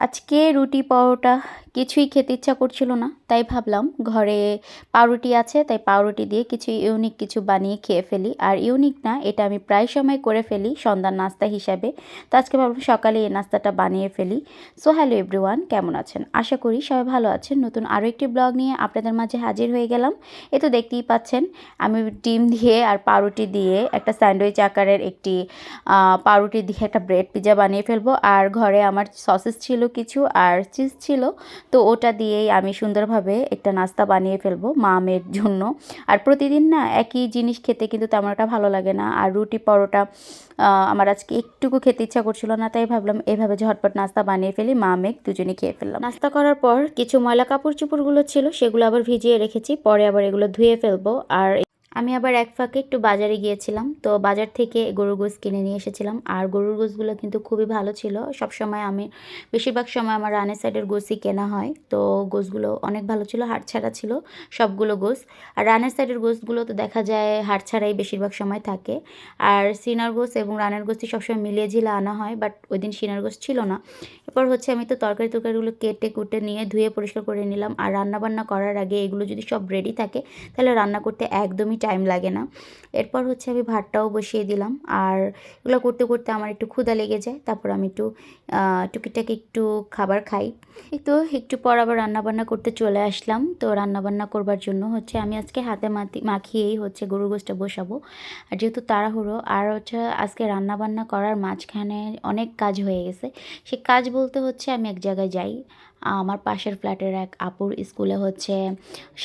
আজকে রুটি পরোটা কিছুই খেতে ইচ্ছা করছিল না, তাই ভাবলাম ঘরে পাউরুটি আছে, তাই পাউরুটি দিয়ে কিছু ইউনিক কিছু বানিয়ে খেয়ে ফেলি। আর ইউনিক না, এটা আমি প্রায় সময় করে ফেলি সন্ধ্যার নাস্তা হিসাবে। তো আজকে ভাবলাম সকালে এই নাস্তাটা বানিয়ে ফেলি। সো হ্যালো এভরিওয়ান, কেমন আছেন? আশা করি সবাই ভালো আছেন। নতুন আরও একটি ব্লগ নিয়ে আপনাদের মাঝে হাজির হয়ে গেলাম। এ তো দেখতেই পাচ্ছেন, আমি ডিম দিয়ে আর পাউরুটি দিয়ে একটা স্যান্ডউইচ আকারের একটি পাউরুটি দিয়ে একটা ব্রেড পিৎজা বানিয়ে ফেলবো। আর ঘরে আমার সসেস ছিল কিছু, আর চিজ ছিল, তো ওটা দিয়েই আমি সুন্দরভাবে একটা নাস্তা বানিয়ে ফেলবো মা মেয়ের জন্য। আর প্রতিদিন না একই জিনিস খেতে কিন্তু তেমন একটা ভালো লাগে না। আর রুটি পরোটা আমার আজকে একটুকু খেতে ইচ্ছা করছিল না, তাই ভাবলাম এভাবে ঝটপট নাস্তা বানিয়ে ফেলি, মা মেয়ে দুজনে খেয়ে ফেললাম। নাস্তা করার পর কিছু ময়লা কাপড় চোপড়গুলো ছিল, সেগুলো আবার ভিজিয়ে রেখেছি, পরে আবার এগুলো ধুয়ে ফেলবো। আর আমি আবার এক ফাঁকে একটু বাজারে গিয়েছিলাম, তো বাজার থেকে গরুর গোশ কিনে নিয়ে এসেছিলাম। আর গরুর গোশগুলো কিন্তু খুবই ভালো ছিল। সবসময় আমি বেশিরভাগ সময় আমার রানের সাইডের গোশই কেনা হয়, তো গোশগুলো অনেক ভালো ছিল, হাড় ছাড়া ছিল সবগুলো গোশ। আর রানের সাইডের গোশগুলো তো দেখা যায় হাড় ছাড়াই বেশিরভাগ সময় থাকে। আর সিনার গোশ এবং রানের গোশটি সবসময় মিলিয়ে ঝিলে আনা হয়, বাট ওই দিন সিনার গোশ ছিল না। এরপর হচ্ছে আমি তো তরকারিগুলো কেটে কুটে নিয়ে ধুয়ে পরিষ্কার করে নিলাম। আর রান্নাবান্না করার আগে এগুলো যদি সব রেডি থাকে তাহলে রান্না করতে একদমই টাইম লাগে না। এরপর হচ্ছে আমি ভাতটাও বসিয়ে দিলাম। আর এগুলো করতে করতে আমার একটু ক্ষুধা লেগে যায়, তারপর আমি একটু টুকিটাকি একটু খাবার খাই। এই তো একটু পর আবার রান্নাবান্না করতে চলে আসলাম। তো রান্নাবান্না করবার জন্য হচ্ছে আমি আজকে হাতে মাখিয়েই হচ্ছে গরুর গোশটা বসাবো। আর যেহেতু তাড়াহুড়ো, আর হচ্ছে আজকে রান্নাবান্না করার মাঝখানে অনেক কাজ হয়ে গেছে। সে কাজ বলতে হচ্ছে আমি এক জায়গায় যাই, আমার পাশের ফ্ল্যাটের এক আপুর স্কুলে হচ্ছে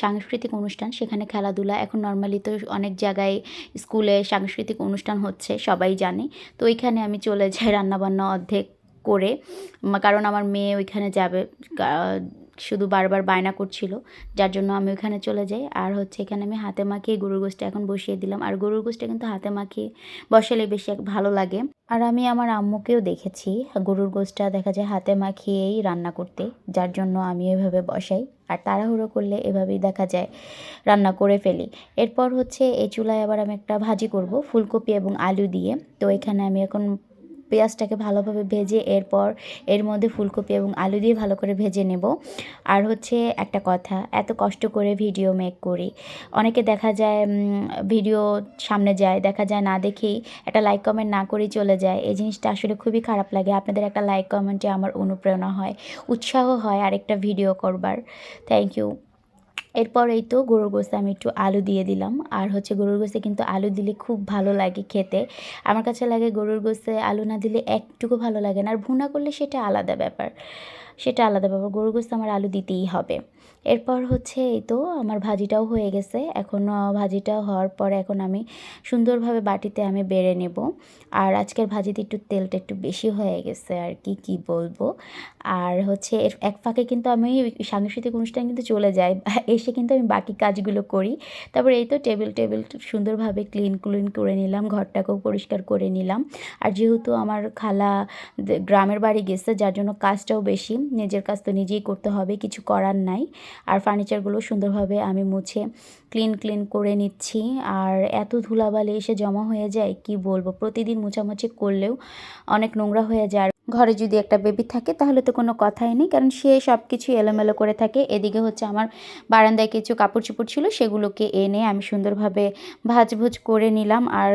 সাংস্কৃতিক অনুষ্ঠান, সেখানে খেলাধুলা। এখন নর্মালি তো অনেক জায়গায় স্কুলে সাংস্কৃতিক অনুষ্ঠান হচ্ছে, সবাই জানে। তো ওইখানে আমি চলে যাই রান্নাবান্না অর্ধেক করে, কারণ আমার মেয়ে ওইখানে যাবে, শুধু বারবার বায়না করছিল, যার জন্য আমি ওইখানে চলে যাই। আর হচ্ছে এখানে আমি হাতে মাখিয়ে গরুর গোশটা এখন বসিয়ে দিলাম। আর গরুর গোশটা কিন্তু হাতে মাখিয়ে বসালে বেশি ভালো লাগে। আর আমি আমার আম্মুকেও দেখেছি গরুর গোশটা দেখা যায় হাতে মাখিয়েই রান্না করতে, যার জন্য আমি এভাবে বসাই। আর তাড়াহুড়ো করলে এভাবেই দেখা যায় রান্না করে ফেলি। এরপর হচ্ছে এই চুলায় আবার আমি একটা ভাজি করব ফুলকপি এবং আলু দিয়ে। তো এখানে আমি এখন পেঁয়াজটাকে ভালোভাবে ভেজে এরপর এর মধ্যে ফুলকপি এবং আলু দিয়ে ভালো করে ভেজে নেব। আর হচ্ছে একটা কথা, এত কষ্ট করে ভিডিও মেক করি, অনেকে দেখা যায় ভিডিও সামনে যায়, দেখা যায় না দেখেই একটা লাইক কমেন্ট না করেই চলে যায়। এই জিনিসটা আসলে খুবই খারাপ লাগে। আপনাদের একটা লাইক কমেন্টে আমার অনুপ্রেরণা হয়, উৎসাহ হয় আরেকটা ভিডিও করবার। Thank you. এরপর এই তো গরুর গোশে আমি একটু আলু দিয়ে দিলাম। আর হচ্ছে গরুর গোশে কিন্তু আলু দিলে খুব ভালো লাগে খেতে। আমার কাছে লাগে গরুর গোশে আলু না দিলে একটুকু ভালো লাগে না। আর ভুনা করলে সেটা আলাদা ব্যাপার, গরুর গোশে আমার আলু দিতেই হবে। এরপর হচ্ছে এই তো আমার ভাজিটাও হয়ে গেছে। এখন ভাজিটা হওয়ার পরে এখন আমি সুন্দরভাবে বাটিতে আমি বেড়ে নেব। আর আজকের ভাজিতে একটু তেলটা একটু বেশি হয়ে গেছে আর কি বলবো। আর হচ্ছে এর এক ফাঁকে কিন্তু আমি সাংস্কৃতিক অনুষ্ঠানে কিন্তু চলে যাই, এসে কিন্তু আমি বাকি কাজগুলো করি। তারপর এই তো টেবিল সুন্দরভাবে ক্লিন করে নিলাম, ঘরটাকেও পরিষ্কার করে নিলাম। আর যেহেতু আমার খালা গ্রামের বাড়ি গেছে, যার জন্য কাজটাও বেশি, নিজের কাজ তো নিজেই করতে হবে, কিছু করার নাই। আর ফার্নিচারগুলো সুন্দরভাবে আমি মুছে ক্লিন করে নিচ্ছি। আর এত ধুলাবালি এসে জমা হয়ে যায় কি বলবো, প্রতিদিন মোছামুছি করলেও অনেক নোংরা হয়ে যায়। ঘরে যদি একটা বেবি থাকে তাহলে তো কোনো কথাই নেই, কারণ সে সব কিছু এলোমেলো করে থাকে। এদিকে হচ্ছে আমার বারান্দায় কিছু কাপড় চোপড় ছিল, সেগুলোকে এনে আমি সুন্দরভাবে ভাঁজ করে নিলাম। আর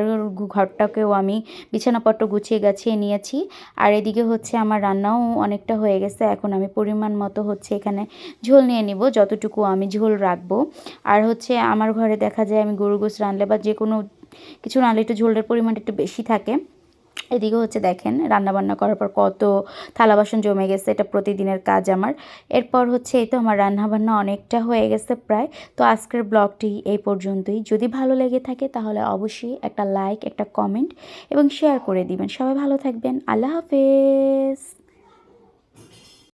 ঘরটাকেও আমি বিছানাপত্র গুছিয়ে গাছিয়ে নিয়েছি। আর এদিকে হচ্ছে আমার রান্নাও অনেকটা হয়ে গেছে। এখন আমি পরিমাণ মতো হচ্ছে এখানে ঝোল নিয়ে নিব, যতটুকু আমি ঝোল রাখবো। আর হচ্ছে আমার ঘরে দেখা যায় আমি গরুর গোশ রানলে বা যে কোনো কিছু রানলে একটু ঝোলের পরিমাণটা একটু বেশি থাকে। এদিকে হচ্ছে দেখেন রান্নাবান্না করার পর কত থালা বাসন জমে গেছে, এটা প্রতিদিনের কাজ আমার। এরপর হচ্ছে এই তো আমার রান্নাবান্না অনেকটা হয়ে গেছে প্রায়। তো আজকের ব্লগটি এই পর্যন্তই। যদি ভালো লেগে থাকে তাহলে অবশ্যই একটা লাইক, একটা কমেন্ট এবং শেয়ার করে দিবেন। সবাই ভালো থাকবেন। আল্লাহ হাফেজ।